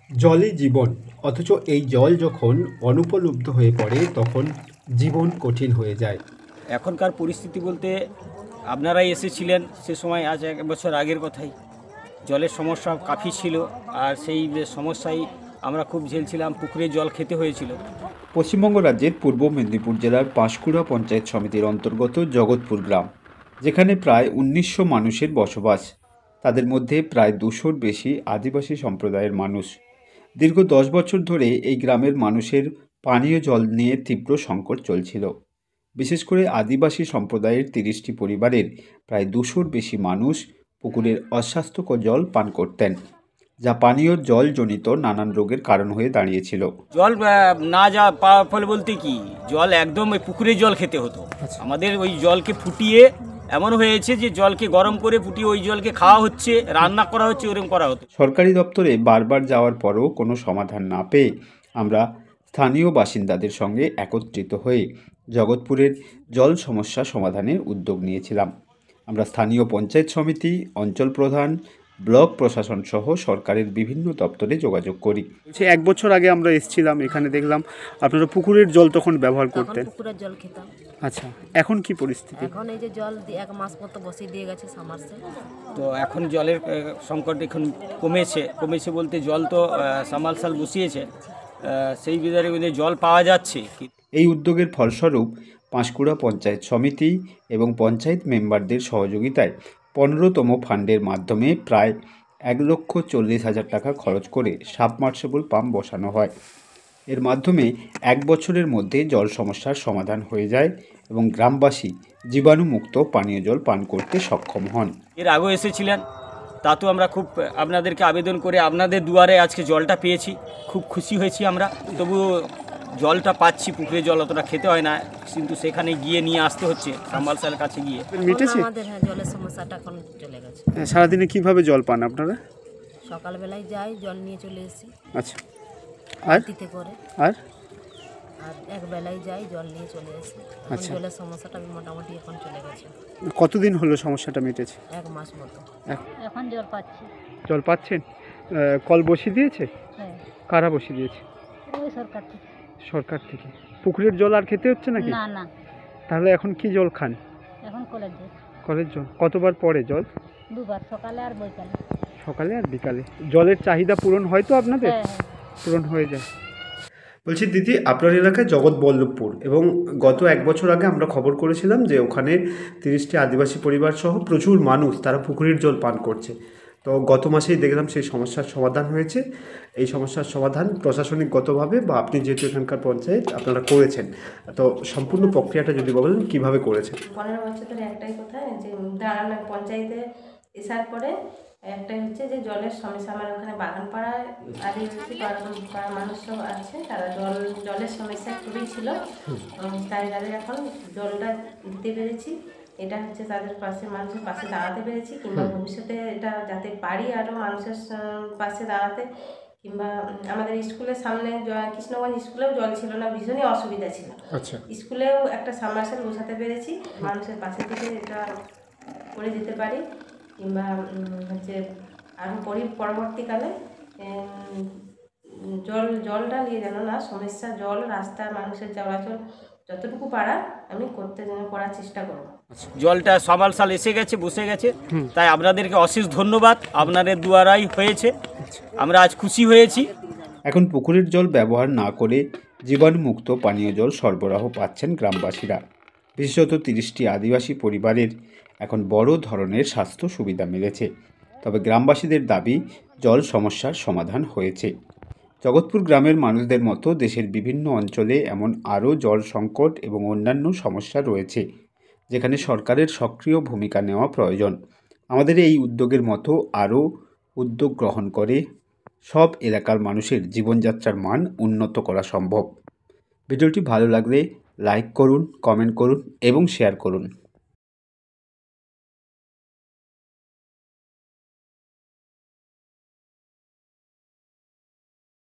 জলই জীবন, অথচ এই জল যখন অনুপলব্ধ হয়ে পড়ে তখন জীবন কঠিন হয়ে যায়। এখনকার পরিস্থিতি বলতে আপনারাই এসেছিলেন সে সময়, আজ 1 বছর আগের কথাই। জলের সমস্যা কাফি ছিল, আর সেই সমস্যায় আমরা খুব ঝেলছিলাম, পুকুরের জল খেতে হয়েছিল। পশ্চিমবঙ্গ রাজ্যের পূর্ব মেদিনীপুর জেলার পাঁশকুড়া পঞ্চায়েত সমিতির অন্তর্গত জগৎপুর গ্রাম, যেখানে প্রায় 1900 মানুষের বসবাস। তাদের মধ্যে প্রায় 200-র বেশি আদিবাসী সম্প্রদায়ের মানুষ। দীর্ঘ 10 বছর ধরে এই গ্রামের মানুষের পানীয় জল নিয়ে তীব্র সংকট চলছিল। বিশেষ করে আদিবাসী সম্প্রদায়ের 30টি পরিবারের প্রায় 200-র বেশি মানুষ পুকুরের অস্বাস্থ্যকর জল পান করতেন, যা পানীয় জলজনিত নানান রোগের কারণ হয়ে দাঁড়িয়েছিল। জল না যা পাওয়ার ফলে বলতে কি, জল একদম ওই পুকুরের জল খেতে হতো। আমাদের ওই জলকে ফুটিয়ে এমন হয়েছে যে জলকে গরম করে ফুটিয়ে ওই জলকে খাওয়া হচ্ছে, রান্না করা হচ্ছে, ওরকম করা হতো। সরকারি দপ্তরে বারবার যাওয়ার পরও কোনো সমাধান না পেয়ে আমরা স্থানীয় বাসিন্দাদের সঙ্গে একত্রিত হয়ে জগৎপুরের জল সমস্যা সমাধানের উদ্যোগ নিয়েছিলাম। আমরা স্থানীয় পঞ্চায়েত সমিতি, অঞ্চল প্রধান, ব্লক প্রশাসন সহ সরকারের বিভিন্ন দপ্তরে যোগাযোগ করি। সে 1 বছর আগে আমরা এসেছিলাম, এখানে দেখলাম আপনারা পুকুরের জল তখন ব্যবহার করতেন। পুকুরের জল খেতাম। আচ্ছা, এখন কি পরিস্থিতি? এখন এই যে জল 1 মাস মতো বসিয়ে দিয়ে গেছে সামারসেল। তো এখন জলের সংকট এখন কমেছে বলতে জল তো সামারসাল বসিয়েছে, সেই বিধারে জল পাওয়া যাচ্ছে। এই উদ্যোগের ফলস্বরূপ পাঁশকুড়া পঞ্চায়েত সমিতি এবং পঞ্চায়েত মেম্বারদের সহযোগিতায় 15তম ফান্ডের মাধ্যমে প্রায় 1,40,000 টাকা খরচ করে সাবমার্সিবল পাম্প বসানো হয়। এর মাধ্যমে 1 বছরের মধ্যে জল সমস্যার সমাধান হয়ে যায় এবং গ্রামবাসী জীবাণুমুক্ত পানীয় জল পান করতে সক্ষম হন। এর আগেও এসেছিলেন, তাতেও আমরা খুব আপনাদেরকে আবেদন করে আপনাদের দুয়ারে আজকে জলটা পেয়েছি, খুব খুশি হয়েছি আমরা। তবু জলটা পাচ্ছি, পুকুরের জল অতটা খেতে হয় না, কিন্তু সেখানে গিয়ে নিয়ে আসতে হচ্ছে সাবমার্সিবলের কাছে গিয়ে। মিটেছে? আমাদের জলের সমস্যাটা এখন চলে গেছে। সারাদিনে কিভাবে জল পান আপনারা? সকালবেলায় যাই, জল নিয়ে চলে এসি। আচ্ছা, আর তিতে করে। আর আর একবেলায় যাই, জল নিয়ে চলে এসি। আচ্ছা। জলের সমস্যাটা মোটামুটি এখন চলে গেছে। কতদিন হলো সমস্যাটা মিটেছে? 1 মাস মতো। এখন জল পাচ্ছি। জল পাচ্ছেন? কল বসিয়ে দিয়েছে? হ্যাঁ, কারা বসিয়ে দিয়েছে? ওই সরকার থেকে। সরকার থেকে। পুকুরের জল আর খেতে হচ্ছে নাকি? না না, তাহলে এখন কি জল খান? এখন কলের জল। কলের জল? কতবার পরে জল? 2 বার, সকালে আর বৈকালে। সকালে আর বিকালে। জলের চাহিদা পূরণ হয় তো আপনাদের? হ্যাঁ হ্যাঁ। পূরণ হয়ে যায়। বলছি দিদি, আপনার এলাকায় জগৎবল্লভপুর, এবং গত 1 বছর আগে আমরা খবর করেছিলাম যে ওখানে 30টি আদিবাসী পরিবার সহ প্রচুর মানুষ তারা পুকুরের জল পান করছে। তো গত মাসেই দেখলাম সেই সমস্যার সমাধান হয়েছে। এই সমস্যার সমাধান প্রশাসনিকগতভাবে বা আপনি যেহেতু এখানকার পঞ্চায়েত আপনারা করেছেন, তো সম্পূর্ণ প্রক্রিয়াটা যদি বলেন কীভাবে করেছেন? 15 বছর ধরে একটাই কথা যে দাঁড়ানো পঞ্চায়েতে এসার পরে একটাই হচ্ছে যে জলের সমস্যা। আমার ওখানে বাগানপাড়ায় আদিবাসী পাড়া মানুষ সব আছে, তারা জলের সমস্যা খুবই ছিল। তাই তাদের এখন জলটা দিতে পেরেছি, এটা হচ্ছে তাদের পাশে, মানুষের পাশে দাঁড়াতে পেরেছি। কিংবা ভবিষ্যতে এটা যাতে পারি আরও মানুষের পাশে দাঁড়াতে। কিংবা আমাদের স্কুলের সামনে কৃষ্ণগঞ্জ স্কুলেও জল ছিল না, ভীষণই অসুবিধা ছিল। আচ্ছা, স্কুলেও একটা সাবমার্সিবল বসাতে পেরেছি, মানুষের পাশে থেকে এটা করে দিতে পারি। কিংবা হচ্ছে আরও পরবর্তীকালে জলটা নিয়ে যেন না সমস্যা, জল রাস্তা মানুষের চলাচল যতটুকু পারা আমি করার চেষ্টা করব। জলটা সাবমার্সিবল এসে গেছে, বসে গেছে, তাই আপনাদেরকে অশেষ ধন্যবাদ। আপনাদের দুয়ারাই হয়েছে, আমরা আজ খুশি হয়েছি। এখন পুকুরের জল ব্যবহার না করে জীবাণুমুক্ত পানীয় জল সরবরাহ পাচ্ছেন গ্রামবাসীরা। বিশেষত 30টি আদিবাসী পরিবারের এখন বড় ধরনের স্বাস্থ্য সুবিধা মিলেছে। তবে গ্রামবাসীদের দাবি জল সমস্যার সমাধান হয়েছে। জগৎপুর গ্রামের মানুষদের মতো দেশের বিভিন্ন অঞ্চলে এমন আরও জল সংকট এবং অন্যান্য সমস্যা রয়েছে, যেখানে সরকারের সক্রিয় ভূমিকা নেওয়া প্রয়োজন। আমাদের এই উদ্যোগের মতো আরও উদ্যোগ গ্রহণ করে সব এলাকার মানুষের জীবনযাত্রার মান উন্নত করা সম্ভব। ভিডিওটি ভালো লাগলে লাইক করুন, কমেন্ট করুন এবং শেয়ার করুন।